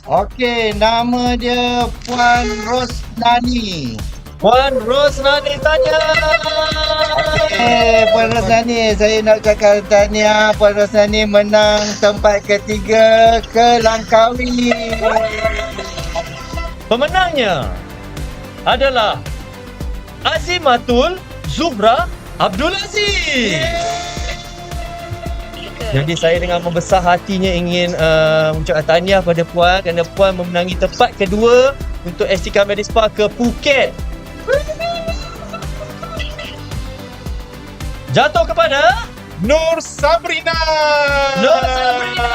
Okey, nama dia Puan Rosnani. Puan Rosnani tanya. Puan Rosnani, saya nak ucapkan tahniah. Puan Rosnani menang tempat ketiga ke Langkawi. Pemenangnya adalah Azimatul Zuhra Abdul Aziz. Jadi saya dengan membesar hatinya ingin mengucapkan tahniah pada Puan kerana Puan memenangi tempat kedua untuk ST Comedy Spa ke Phuket. Jatuh kepada Nur Sabrina. Nur Sabrina.